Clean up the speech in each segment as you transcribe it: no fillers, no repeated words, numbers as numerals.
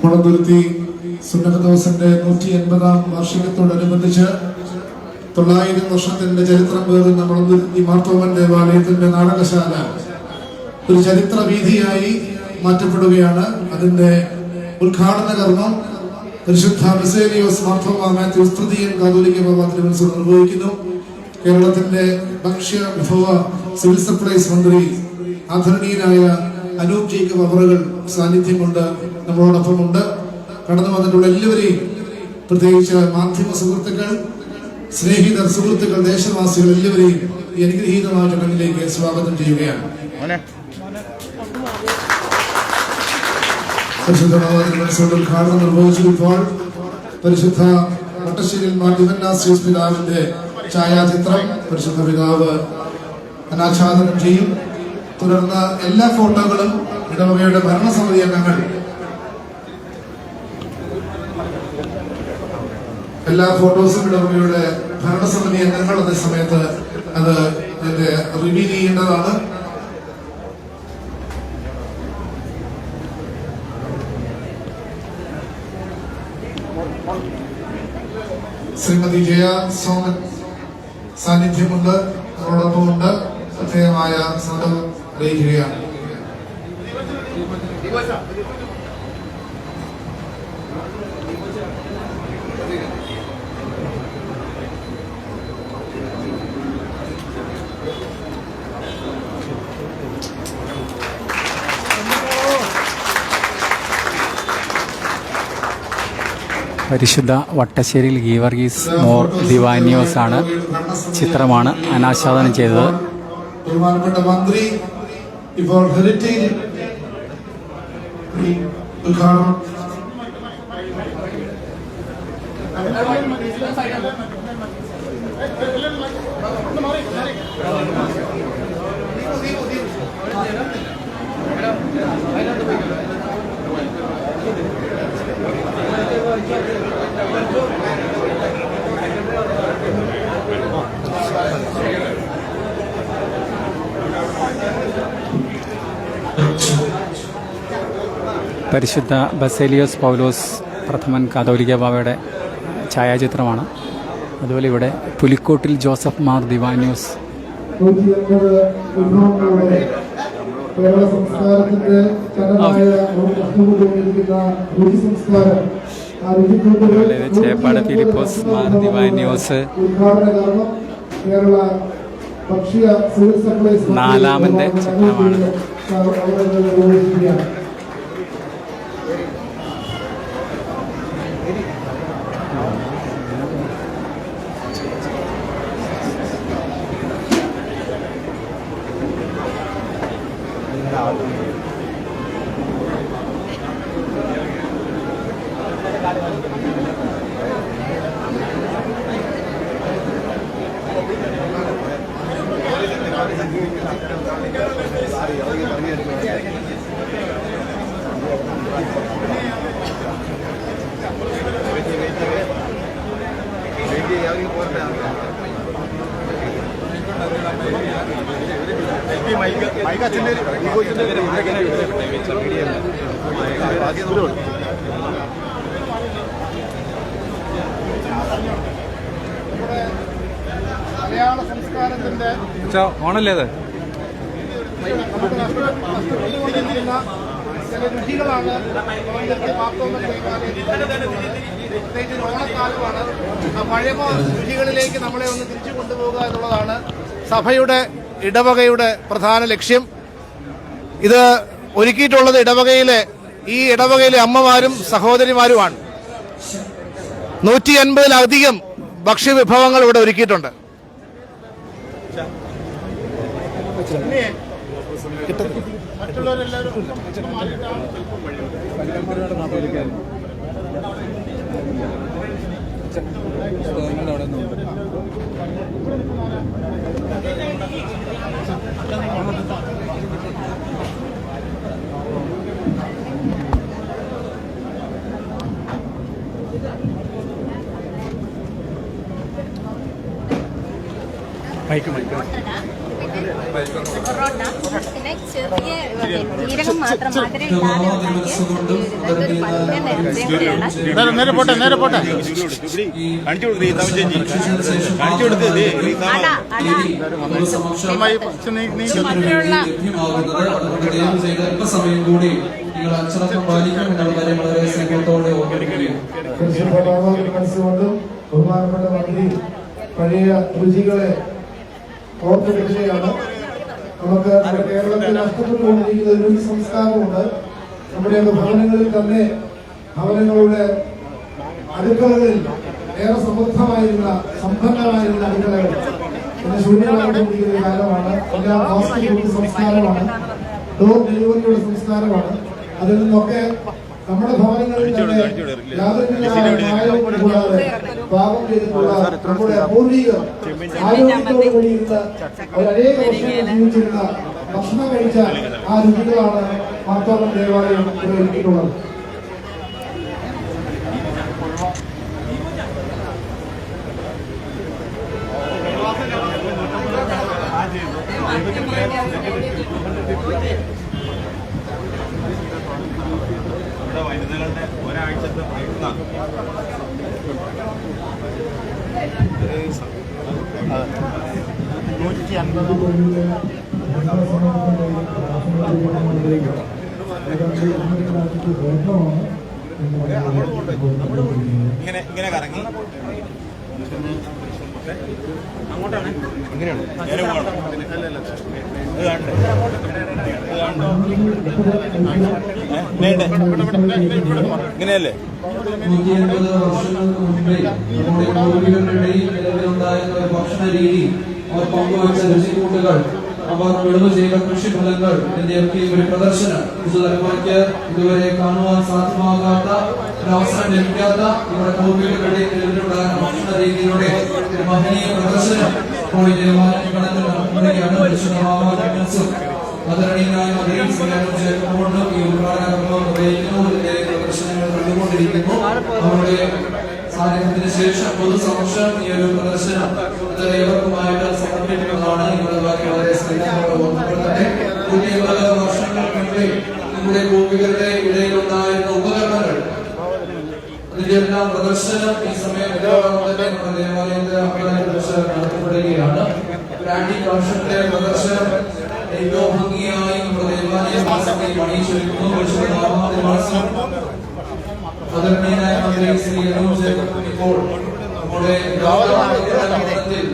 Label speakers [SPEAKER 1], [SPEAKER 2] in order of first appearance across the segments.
[SPEAKER 1] മുളന്തുരുത്തി സുന്നത്ത് ദിവസന്റെ 180-ാം വാർഷികത്തോടനുബന്ധിച്ച് 900 വർഷത്തിന്റെ ചരിത്രം പേറുന്ന മുളന്തുരുത്തി മാർത്തോമൻ ദേവാലയത്തിന്റെ നാടകശാല ഒരു ചരിത്ര വീഥിയായി മാറ്റപ്പെടുകയാണ്. അതിന്റെ ഉദ്ഘാടന കർമ്മം പരിശുദ്ധ ബസേലിയോസ് മാർത്തോമാ മാത്യൂസ് തൃതീയൻ കാതോലിക്ക ബാബ തിരുമനസ് നിർവഹിക്കുന്നു. കേരളത്തിന്റെ ഭക്ഷ്യ വിഭവ സിവിൽ സപ്ലൈസ് മന്ത്രി ആദരണീയനായ അനൂപ് ജേക്കബ് അവറുകൾ സാന്നിധ്യം കൊണ്ട് നമ്മളോടൊപ്പമുണ്ട്. കടന്നു വന്നിട്ടുള്ള എല്ലാവരെയും, പ്രത്യേകിച്ച് മാധ്യമ സുഹൃത്തുക്കൾ, സ്നേഹിതർ, സുഹൃത്തുക്കൾ, ദേശവാസികൾ എല്ലാവരെയും ഈ അനുഗ്രഹീതമായ ചടങ്ങിലേക്ക് സ്വാഗതം ചെയ്യുകയാണ്. ഉദ്ഘാടനം നിർവഹിച്ചപ്പോൾ പരിശുദ്ധ വട്ടശ്ശേരിയിൽ മാർ ദിവന്നാസ്യോസ് പിതാവിന്റെ ഛായാചിത്രം പരിശുദ്ധ പിതാവ് അനാച്ഛാദനം ചെയ്യും. തുടർന്ന് എല്ലാ ഫോട്ടോകളും ഇടവകയുടെ ഭരണസമിതി അംഗങ്ങൾ, എല്ലാ ഫോട്ടോസും ഇടവകയുടെ ഭരണസമിതി അംഗങ്ങൾ അതേ സമയത്ത് അത് റിവീൽ ചെയ്യേണ്ടതാണ്. ശ്രീമതി ജയ സോമൻ സാന്നിധ്യമുണ്ട്, അതോടൊപ്പമുണ്ട്. പ്രത്യേകമായ സ്നേഹം അറിയിക്കുകയാണ്.
[SPEAKER 2] പരിശുദ്ധ വട്ടശ്ശേരിയിൽ ഗീവർഗീസ് മോർ ദിവാനിയോസ് ആണ് ചിത്രമാണ് അനാച്ഛാദനം ചെയ്തത്.
[SPEAKER 1] ബഹുമാനപ്പെട്ട മന്ത്രി ഇപ്പോൾ ഹെറിറ്റേജ് ഉദ്ഘാടനം
[SPEAKER 2] പരിശുദ്ധ ബസേലിയോസ് പൗലോസ് പ്രഥമൻ കാതോലിക്ക ബാബയുടെ ഛായാചിത്രമാണ്. അതുപോലെ ഇവിടെ പുലിക്കോട്ടിൽ ജോസഫ് മാർ ദിവാനിയോസ്. ചേപ്പാട് ഫിലിപ്പോസ് മാർ ദിവാനിയോസ് നാലാമന്റെ ചിത്രമാണ്.
[SPEAKER 3] മലയാള സംസ്കാരത്തിന്റെ
[SPEAKER 2] ഓണല്ലേ അത്
[SPEAKER 3] ചില രുചികളാണ് ഓണക്കാലമാണ്. പഴയ രുചികളിലേക്ക് നമ്മളെ ഒന്ന് തിരിച്ചു കൊണ്ടുപോകുക എന്നുള്ളതാണ് സഭയുടെ ഇടവകയുടെ പ്രധാന ലക്ഷ്യം. ഇത് ഒരുക്കിയിട്ടുള്ളത് ഈ ഇടവകയിലെ അമ്മമാരും സഹോദരിമാരുമാണ്. 150-ലധികം ഭക്ഷ്യവിഭവങ്ങൾ ഇവിടെ ഒരുക്കിയിട്ടുണ്ട്. മറ്റുള്ളവരെല്ലാവരും
[SPEAKER 2] മൈക്ക്
[SPEAKER 4] പൊറോട്ട, പിന്നെ ചെറിയ ജീരകം മാത്രം മധുരം ഇല്ലാതെ ഉണ്ടാക്കിയ ഇതൊരു പല്ല് നേർച്ചയാണ്.
[SPEAKER 5] സമയം കൂടി നിങ്ങൾ അച്ചടക്കം പാലിക്കും എന്നുള്ള കാര്യം വളരെ സ്നേഹത്തോടെ ഓർമ്മിപ്പിക്കുകയും
[SPEAKER 1] മനസ്സുകൊണ്ടും ബഹുമാനപ്പെട്ട മന്ത്രി പഴയ രുചികളെ ഓർത്തെടുക്കുകയാണ്. നമുക്ക് കേരളത്തിൽ നഷ്ടപ്പെട്ടുകൊണ്ടിരിക്കുന്ന ഒരു സംസ്കാരമുണ്ട്. നമ്മുടെയൊക്കെ ഭവനങ്ങളിൽ തന്നെ ഭവനങ്ങളുടെ അടുക്കളകളിൽ ഏറെ സമൃദ്ധമായിരുന്ന സമ്പന്നമായിരുന്ന അടുക്കളകൾ പിന്നെ ശൂന്യമായിക്കൊണ്ടിരിക്കുന്ന ഒരു കാലമാണ്. എല്ലാം ഫാസ്റ്റ് ഫുഡ് സംസ്കാരമാണ്, ഡോർ ഡെലിവറിയുടെ സംസ്കാരമാണ്. അതിൽ നിന്നൊക്കെ നമ്മുടെ ഭവനങ്ങളിൽ തന്നെ യാതൊരു കൂടാതെ പാകം ചെയ്തിട്ടുള്ള നമ്മുടെ പൂർവികർ ആരോഗ്യത്തോട് കൂടിയിരുന്ന ഒരനേക വർഷങ്ങൾ ജീവിച്ചിരുന്ന ഭക്ഷണം കഴിച്ച ആ രുചികളാണ് മാർത്തോളം ദേവാലയം ഒരുക്കിയിട്ടുള്ളത്.
[SPEAKER 6] വനിതകളുടെ ഒരാഴ്ചത്തെ പ്രയത്നം ഇങ്ങനെ കറങ്ങി അങ്ങോട്ടാണ് ഇങ്ങനെയാണ് നേരെ പോകണം. ഇങ്ങനെയല്ലേ
[SPEAKER 5] 150 വർഷങ്ങൾക്ക് മുമ്പേ നമ്മുടെ പൂർവികരുടെ ഇടയിൽ നിലവിലുണ്ടായിരുന്ന ഒരു ഭക്ഷണ രീതി, അവർ പങ്കുവച്ച രുചിക്കൂട്ടുകൾ, അവർ വിളവ് ചെയ്ത കൃഷിഫലങ്ങൾ, ഇതിന്റെയൊക്കെ ഒരു പ്രദർശനം പുതുതലമുറയ്ക്ക് ഇതുവരെ കാണുവാൻ സാധ്യമാകാത്ത ഒരു അവസരം ലഭിക്കാത്ത നമ്മുടെ പൂർവികരുടെ നിലവിലുണ്ടായിരുന്ന ഭക്ഷണ രീതിയുടെ ഒരു മഹനീയ പ്രദർശനം ഇപ്പോൾ ദേവാലയം കടന്നു നടക്കുകയാണ്. ആദരണീയനായ മന്ത്രി ചേർന്നുകൊണ്ട് ഈ ഉദ്ഘാടനം നിർവഹിക്കുന്നതിന്റെ പ്രദർശനങ്ങൾ കണ്ടുകൊണ്ടിരിക്കുന്നു. അവരുടെ സാന്നിധ്യത്തിന് ശേഷം പൊതുസമക്ഷം ഈ ഒരു പ്രദർശനം ഏവർക്കുമായിട്ട് സമർപ്പിക്കുന്നതാണ്. ഇവിടെ വളരെ സ്നേഹത്തോടെ ഓർമ്മപ്പെടുത്തട്ടെ. 150 വർഷങ്ങൾക്ക് മുമ്പേ നമ്മുടെ പൂർവികരുടെ ഇടയിലുണ്ടായിരുന്ന ഉപകരണങ്ങൾ, അതിന്റെ എല്ലാം പ്രദർശനം ഈ സമയം തന്നെ നമ്മുടെ ദേവാലയത്തിന്റെ പ്രദർശനം നടത്തപ്പെടുകയാണ്. ബ്രാൻഡി കളക്ഷന്റെ പ്രദർശനം ഏറ്റവും ഭംഗിയായി നമ്മുടെ ദേവാലയം പണിയിച്ചൊരുക്കുന്നു. ആദരണീയനായ മന്ത്രി ശ്രീ ഇപ്പോൾ നമ്മുടെ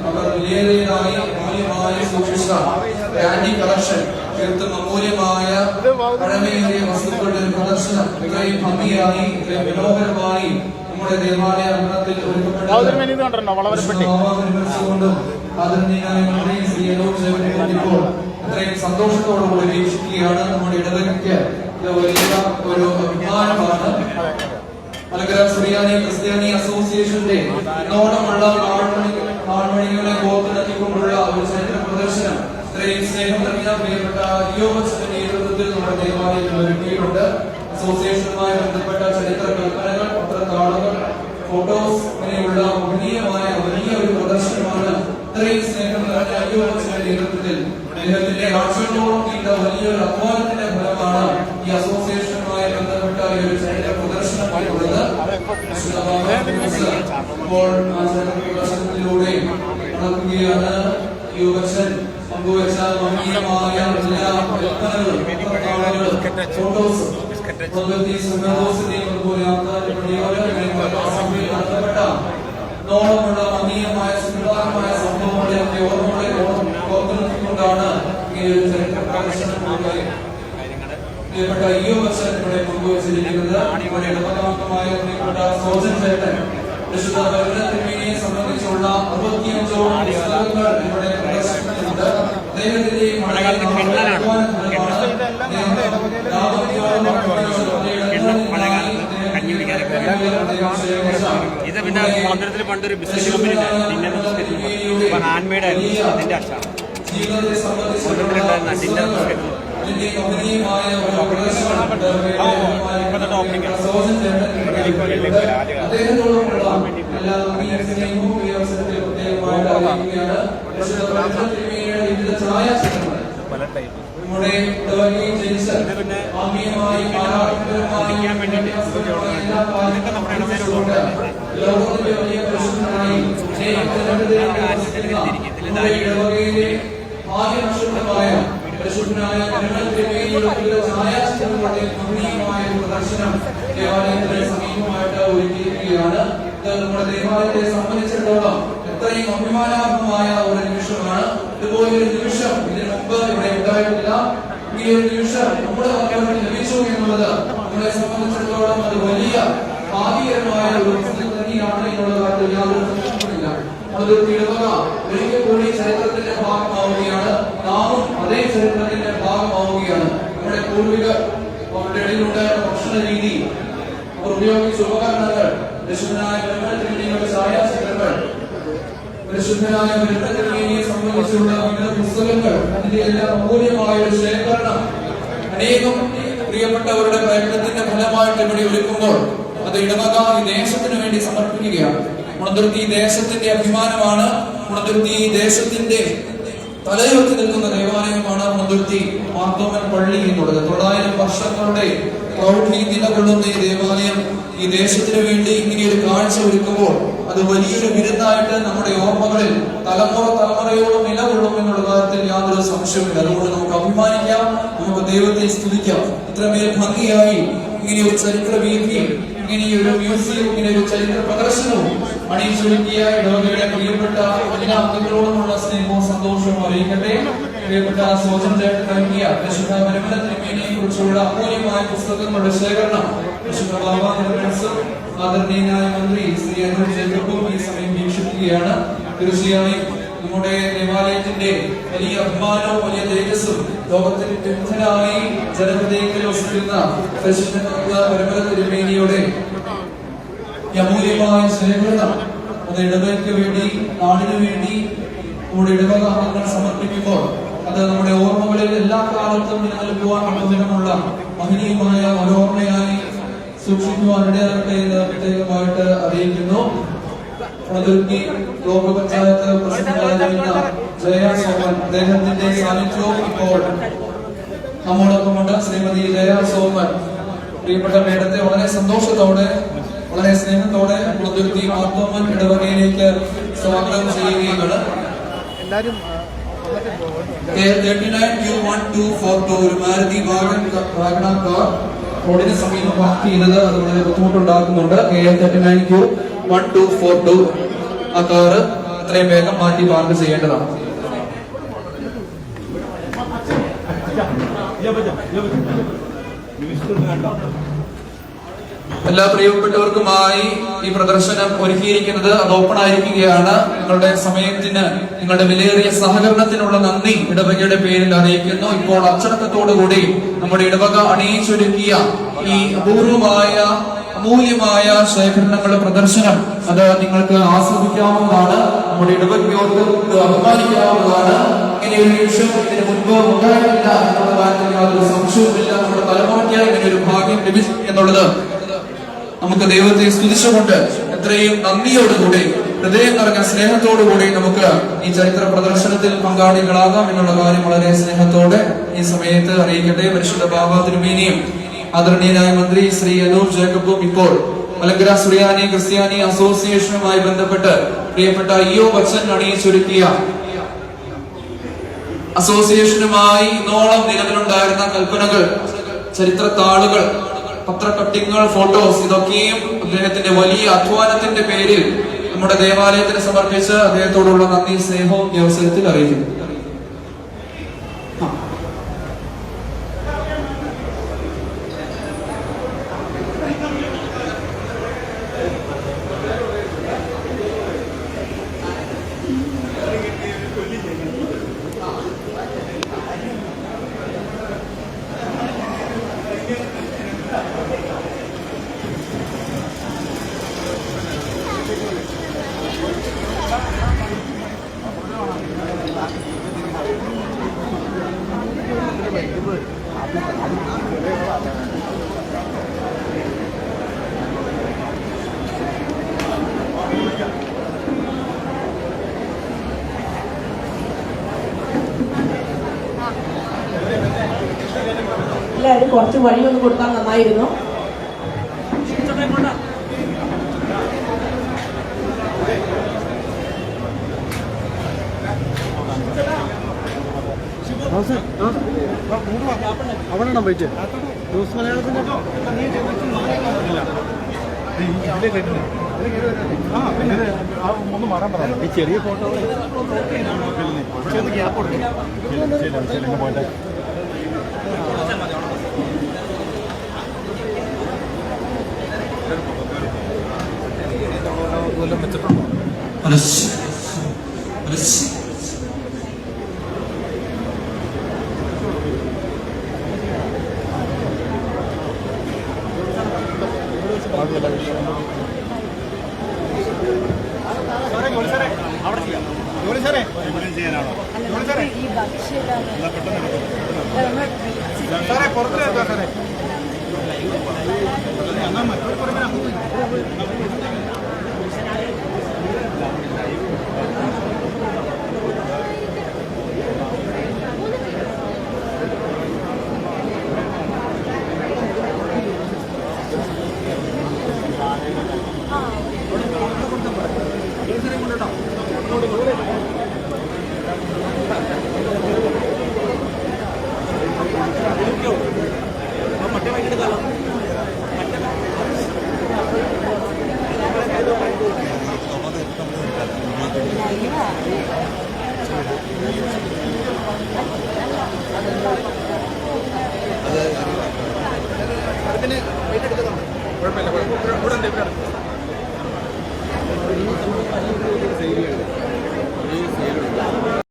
[SPEAKER 5] അവർ വിലയേറിയതായി മൂല്യമായി സൂക്ഷിച്ച ബ്രാൻഡി കളക്ഷൻ, തീർത്തും അമൂല്യമായ പഴമേറിയ വസ്തുക്കളുടെ പ്രദർശനം ഇത്രയും ഭംഗിയായി മനോഹരമായി നമ്മുടെ ദേവാലയ അങ്കണത്തിൽ ഒരുക്കപ്പെട്ടുകൊണ്ടും ആദരണീയനായ മന്ത്രി ശ്രീ ഇപ്പോൾ അത്രയും സന്തോഷത്തോടുകൂടി വീക്ഷിക്കുകയാണ്. നമ്മുടെ ഇടവകയ്ക്ക് ഇത് വലിയ ഒരു അഭിമാനമാണ്. മലങ്കര സുറിയാനി ക്രിസ്ത്യാനി അസോസിയേഷന്റെ ഇന്നോളമുള്ള നാൾമണികളെ കോർത്തിണക്കിക്കൊണ്ടുള്ള ഒരു ചരിത്ര പ്രദർശനം ഇത്രയും സ്നേഹം നിറഞ്ഞ പ്രിയപ്പെട്ട യോവച്ചന്റെ നേതൃത്വത്തിൽ നമ്മുടെ ദേവാലയത്തിൽ ഒരുക്കിയിട്ടുണ്ട്. അസോസിയേഷനുമായി ബന്ധപ്പെട്ട ചരിത്ര കൽപ്പനകൾ, പത്രത്താളുകൾ, ഫോട്ടോസ് ഇങ്ങനെയുള്ള മഹനീയമായ വലിയ ഒരു പ്രദർശനമാണ്. ഇത്രയും സ്നേഹം നിറഞ്ഞ യോവച്ചന്റെ നേതൃത്വത്തിൽ അദ്ദേഹത്തിന്റെ ആഴ്ചകളോളം നീണ്ട വലിയൊരു അധ്വാനത്തിന്റെ ഫലമാണ് ഈ അസോസിയേഷനുമായി ബന്ധപ്പെട്ട ഈ ഒരു ചരിത്ര പ്രദർശനമായിട്ടുള്ളത്. ഇപ്പോൾ ആ ചരിത്ര പ്രദർശനത്തിലൂടെ നടക്കുകയാണ്. യുവച്ചൻ പങ്കുവച്ച ഭംഗിയമായ എല്ലാ കൽപ്പനകളും, ഫോട്ടോസും നടത്തപ്പെട്ട നോളമുള്ള ഭംഗിയമായ സുന്ദരമായ സംഭവങ്ങളെ ഓർമ്മകളെ ഓർത്തുകൊണ്ടാണ് ഈ ഒരു ചരിത്ര പ്രദർശനം പ്രിയപ്പെട്ട യുവച്ചനെ പങ്കുവച്ചിരിക്കുന്നത്. ഇവിടെ ഇടപെടാംഗമായ പ്രിയപ്പെട്ട സോജൻ ചേട്ടൻ വിശുദ്ധ ബലിപീഠത്തിനെ സംബന്ധിച്ചുള്ള 65ഓളം പുസ്തകങ്ങൾ ഇവിടെ പ്രദർശനത്തിലുണ്ട്. അദ്ദേഹത്തിന്റെ
[SPEAKER 6] ഇത് പിന്നെ മന്ദിരത്തിൽ പണ്ടൊരു ബിസ്ക്കറ്റ് കമ്പനി ഹാൻഡ് മെയ്ഡ് ആയിരുന്നു. അതിന്റെ അച്ചാണ് മന്ദിരത്തിലുണ്ടായിരുന്ന ഡിന്നർ ബിസ്ക്കറ്റ്.
[SPEAKER 5] ഇതിന്റെ കമ്പനിയുമായ ഒരു പ്രദർശനം അദ്ദേഹത്തോടുമുള്ള എല്ലാ സ്നേഹവും ഈ അവസരത്തിൽ പ്രത്യേകമായിട്ട് അറിയിക്കുകയാണ്. വിവിധ ഛായാചിത്രങ്ങൾ നമ്മുടെ ജനിച്ച ആത്മീയമായി ആരാധനപരമായി എല്ലാ കാര്യങ്ങളും ലോകത്തിന്റെ വലിയ പ്രശ്നമായി ഇടവകയിലെ ആദ്യനക്ഷത്രമായ പരിശുദ്ധനായ ഛായാചിത്രങ്ങളുടെ ഭംഗിയുമായ പ്രദർശനം ദേവാലയത്തിന് സമീപമായിട്ട് ഒരുക്കിയിരിക്കുകയാണ്. ഇത് നമ്മുടെ ദേവാലയത്തെ സംബന്ധിച്ചിടത്തോളം എത്രയും അഭിമാനാർഹമായ ഒരു നിമിഷമാണ്. ഇതുപോലൊരു നിമിഷം ഇതിനു മുമ്പ് ഇവിടെ ഉണ്ടായിട്ടില്ല. ഈ ഒരു നിമിഷം നമ്മുടെ മക്കളുടെ ലഭിച്ചു എന്നുള്ളത് നമ്മളെ സംബന്ധിച്ചിടത്തോളം അത് വലിയ ഭാഗ്യകരമായ ഒരു വസ്തു തന്നെയാണ് എന്നുള്ള കാര്യത്തിൽ യാതൊരു സംശയവുമില്ല. അതൊരു ഇടവക ഒരിക്കൽ കൂടി ചരിത്രത്തിന്റെ ഭാഗമാവുകയാണ്. നാമും അതേ ചരിത്രത്തിന്റെ ഭാഗമാവുകയാണ്. നമ്മുടെ പൂർവികർ അവരുടെ ഇടയിലുണ്ടായിരുന്ന ഭക്ഷണ രീതി, അവർ ഉപയോഗിച്ച ഉപകരണങ്ങൾ, പരിശുദ്ധനായ ബ്രഹ്മചര്യങ്ങളുടെ ഛായാചിത്രങ്ങൾ, പരിശുദ്ധനായ ബ്രഹ്മചര്യയെ സംബന്ധിച്ചുള്ള വിവിധ പുസ്തകങ്ങൾ, അതിന്റെ എല്ലാം അമൂല്യമായ ഒരു ശേഖരണം അനേകം പ്രിയപ്പെട്ടവരുടെ പ്രയത്നത്തിന്റെ ഫലമായിട്ട് ഇവിടെ ഒരുക്കുമ്പോൾ അത് ഇടവക ഈ ദേശത്തിന് വേണ്ടി സമർപ്പിക്കുകയാണ്. മുളന്തുരുത്തി ഈ ദേശത്തിന്റെ അഭിമാനമാണ്. മുളന്തുരുത്തി ഈ ദേശത്തിന്റെ തലയുയർത്തി നിൽക്കുന്ന ദേവാലയമാണ് മുളന്തുരുത്തി മാർത്തോമൻ പള്ളി എന്നുള്ളത്. 900 വർഷങ്ങളുടെ പ്രൗഢി നിലകൊള്ളുന്ന ഈ ദേവാലയം ഈ ദേശത്തിന് വേണ്ടി ഇങ്ങനെയൊരു കാഴ്ച ഒരുക്കുമ്പോൾ അത് വലിയൊരു വിരുന്നായിട്ട് നമ്മുടെ ഓർമ്മകളിൽ തലമുറയോളം നിലകൊള്ളും എന്നുള്ള കാര്യത്തിൽ യാതൊരു സംശയമില്ല. അതുകൊണ്ട് നമുക്ക് അഭിമാനിക്കാം, നമുക്ക് ദൈവത്തെ സ്തുതിക്കാം. ഇത്രമേൽ ഭംഗിയായി ഇങ്ങനെയൊരു ചരിത്ര വീതിയും ഇങ്ങനെയൊരു മ്യൂസിയം, ഇങ്ങനെയൊരു ചരിത്ര പ്രദർശനവും അണിയിച്ചൊരുക്കിയ ഇടവകയുടെ പ്രിയപ്പെട്ട എല്ലാ അംഗങ്ങളോടുമുള്ള സ്നേഹവും സന്തോഷവും അറിയിക്കട്ടെ. പ്രിയപ്പെട്ട സോജൻ ചേട്ടൻ നൽകിയ പരിശുദ്ധ പരമന തിരുമേനിയെ കുറിച്ചുള്ള അമൂല്യമായ പുസ്തകങ്ങളുടെ ശേഖരണം പരിശുദ്ധ ബാബ ആദരണീയനായ മന്ത്രി ശ്രീ അനൂർ ജേക്കബും ഈ സമയം വീക്ഷിക്കുകയാണ്. തീർച്ചയായും നമ്മുടെ ദേവാലയത്തിന്റെ വലിയ അഭിമാനവും വലിയ തേജസ്സും ലോകത്തിന്റെ വിമുഖനായി ജനഹൃദയങ്ങളിൽ വസിക്കുന്ന പരിശുദ്ധ പരമന തിരുമേനിയുടെ അമൂല്യമായ ശേഖരണം അത് ഇടവകയ്ക്ക് വേണ്ടി, നാടിനു വേണ്ടി നമ്മുടെ ഇടവക അംഗങ്ങൾ സമർപ്പിക്കുമ്പോൾ അത് നമ്മുടെ ഓർമ്മകളിൽ എല്ലാ കാലത്തും നിലനിൽക്കുവാൻ പ്രയോജനമുള്ള മഹനീയമായ ഓരോർമ്മയായി സൂക്ഷിക്കുവാനിടയാകട്ടെ എന്ന് പ്രത്യേകമായിട്ട് അറിയിക്കുന്നു. മുളന്തുരുത്തി ബ്ലോക്ക് പഞ്ചായത്ത് പ്രസിഡന്റായിരുന്ന ജയ സോമൻ, അദ്ദേഹത്തിന്റെ സാന്നിധ്യവും ഇപ്പോൾ നമ്മോടൊപ്പമുണ്ട്. ശ്രീമതി ജയ സോമൻ പ്രിയപ്പെട്ട മേഡത്തെ വളരെ സന്തോഷത്തോടെ, വളരെ സ്നേഹത്തോടെ മുളന്തുരുത്തി മാർത്തോമൻ ഇടവകയിലേക്ക് സ്വാഗതം ചെയ്യുകയാണ്.
[SPEAKER 3] എല്ലാവരും
[SPEAKER 5] 39Q1242 ഒരു മാരുതി വാഗണർ കാർ റോഡിന് സമീപം പാർക്ക് ചെയ്യുന്നത് അത് വളരെ ബുദ്ധിമുട്ടുണ്ടാക്കുന്നുണ്ട്. 39Q1242 ആ കാറ് എത്രയും വേഗം മാറ്റി പാർക്ക് ചെയ്യേണ്ടതാണ്. എല്ലാ പ്രിയപ്പെട്ടവർക്കുമായി ഈ പ്രദർശനം ഒരുക്കിയിരിക്കുന്നത് അത് ഓപ്പൺ ആയിരിക്കുകയാണ്. നിങ്ങളുടെ സമയത്തിന്, നിങ്ങളുടെ വിലയേറിയ സഹകരണത്തിനുള്ള നന്ദി ഇടവകയുടെ പേരിൽ അറിയിക്കുന്നു. ഇപ്പോൾ അച്ചടക്കത്തോടുകൂടി നമ്മുടെ ഇടവക അണിയിച്ചൊരുക്കിയ ഈ അപൂർവമായ അമൂല്യമായ ശേഖരണങ്ങളുടെ പ്രദർശനം അത് നിങ്ങൾക്ക് ആസ്വദിക്കാവുന്നതാണ്. നമ്മുടെ ഇടവകയോർക്ക് അഭിമാനിക്കാവുന്നതാണ്. ഇങ്ങനെയൊരു നിമിഷം ഇതിന് മുൻപ് ഉണ്ടായിട്ടില്ല എന്നുള്ള കാര്യത്തിൽ യാതൊരു സംശയവുമില്ല. നമ്മുടെ തലമുറയ്ക്ക് ഇങ്ങനെ ഒരു ഭാഗ്യം ലഭിച്ചു എന്നുള്ളത് നമുക്ക് ദൈവത്തെ സ്തുതിച്ചുകൊണ്ട് എത്രയും നന്ദിയോടുകൂടി, ഹൃദയം നിറഞ്ഞ സ്നേഹത്തോടുകൂടി നമുക്ക് ഈ ചരിത്ര പ്രദർശനത്തിൽ പങ്കാളികളാകാം എന്നുള്ള കാര്യം വളരെ സ്നേഹത്തോടെ ഈ സമയത്ത് അറിയിക്കട്ടെ. പരിശുദ്ധ ബാബ തിരുമേനിയും ആദരണീയനായ മന്ത്രി ശ്രീ അനൂർ ജേക്കബും ഇപ്പോൾ മലങ്കര സുറിയാനി ക്രിസ്ത്യാനി അസോസിയേഷനുമായി ബന്ധപ്പെട്ട് പ്രിയപ്പെട്ട ഇയോ ബച്ചൻ അണിയിച്ചൊരുക്കിയ അസോസിയേഷനുമായി ഇന്നോളം നിലവിലുണ്ടായിരുന്ന കൽപ്പനകൾ, ചരിത്ര താളുകൾ, പത്ര കട്ടിങ്ങുകൾ, ഫോട്ടോസ്, ഇതൊക്കെയും അദ്ദേഹത്തിന്റെ വലിയ അധ്വാനത്തിന്റെ പേരിൽ നമ്മുടെ ദേവാലയത്തിന് സമർപ്പിച്ച് അദ്ദേഹത്തോടുള്ള നന്ദി സ്നേഹവും ഈ അവസരത്തിൽ അറിയിക്കുന്നു.
[SPEAKER 3] Good.
[SPEAKER 7] എല്ലാവരും കുറച്ച് വഴി ഒന്ന് കൊടുത്താൽ നന്നായിരുന്നു.
[SPEAKER 3] അവിടെ പോയിട്ട് ന്യൂസ് മലയാളത്തിന്റെ ഒന്ന് മാറാൻ പറയാം. ഈ ചെറിയ ഫോട്ടോ ഗ്യാപ്പ് കൊടുക്കും പോയിട്ട്
[SPEAKER 4] ഈ
[SPEAKER 3] കുഴപ്പമില്ല.